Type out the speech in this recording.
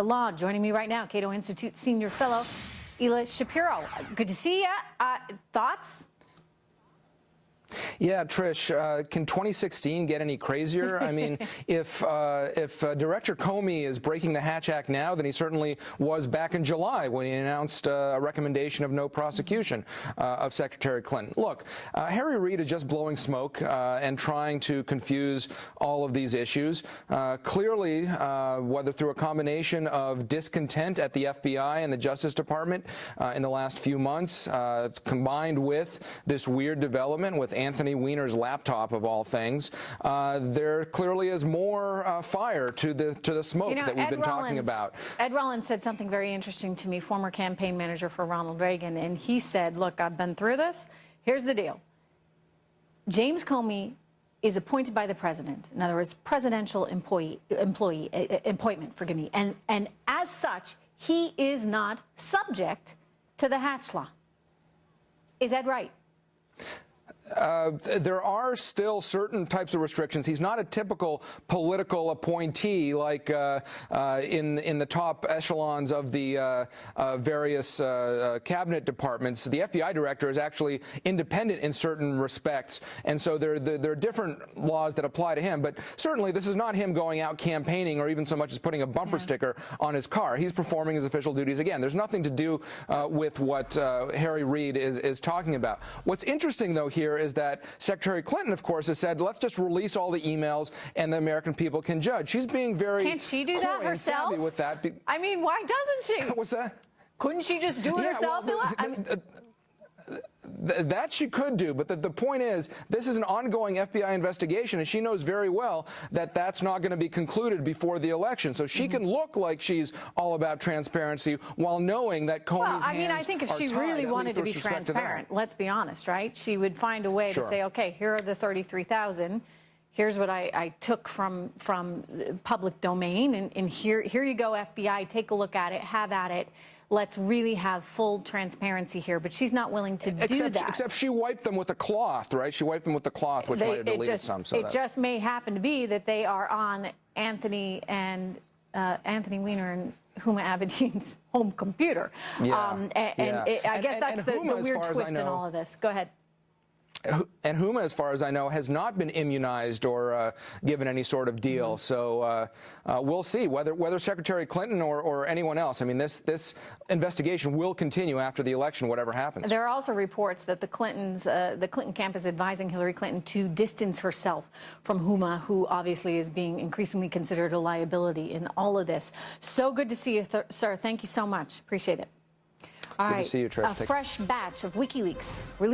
Law. Joining me right now, Cato Institute Senior Fellow, Ilya Shapiro. Good to see you. Thoughts? Yeah, Trish, can 2016 get any crazier? I mean, if Director Comey is breaking the Hatch Act now, then he certainly was back in July when he announced a recommendation of no prosecution of Secretary Clinton. Look, Harry Reid is just blowing smoke and trying to confuse all of these issues. Clearly, whether through a combination of discontent at the FBI and the Justice Department in the last few months, combined with this weird development with Anthony Weiner's laptop, of all things, there clearly is more fire to the smoke that we've been talking about. Ed Rollins said something very interesting to me, former campaign manager for Ronald Reagan, and he said, look, I've been through this. Here's the deal. James Comey is appointed by the president. In other words, presidential appointment, forgive me. And as such, he is not subject to the Hatch Law. Is that right? There are still certain types of restrictions. He's not a typical political appointee like in the top echelons of the various cabinet departments. The FBI director is actually independent in certain respects, and so there are different laws that apply to him. But certainly this is not him going out campaigning or even so much as putting a bumper sticker on his car. He's performing his official duties. Again, there's nothing to do with what Harry Reid is talking about. What's interesting, though, here is that Secretary Clinton, of course, has said, let's just release all the emails and the American people can judge. She's being very Can't she do that herself? Savvy with that. I mean, why doesn't she? What's that? Couldn't she just do it herself? That she could do, but the point is, this is an ongoing FBI investigation, and she knows very well that that's not going to be concluded before the election. So she can look like she's all about transparency while knowing that Comey's hands I think if are she tied, really wanted to be transparent, let's be honest, right? She would find a way to say, okay, here are the 33,000. Here's what I took from the public domain, and here you go, FBI, take a look at it, have at it. Let's really have full transparency here, but she's not willing to do that. Except she wiped them with a cloth, right? She wiped them with a cloth, which might have deleted some. So it just may happen to be that they are on Anthony Weiner and Huma Abedin's home computer. Yeah. I guess that's the weird twist in all of this. Go ahead. And Huma, as far as I know, has not been immunized or given any sort of deal. So we'll see whether Secretary Clinton or anyone else. I mean, this investigation will continue after the election, whatever happens. There are also reports that the Clinton camp is advising Hillary Clinton to distance herself from Huma, who obviously is being increasingly considered a liability in all of this. So good to see you, sir. Thank you so much. Appreciate it. All right. Good to see you, Trish. A fresh batch of WikiLeaks.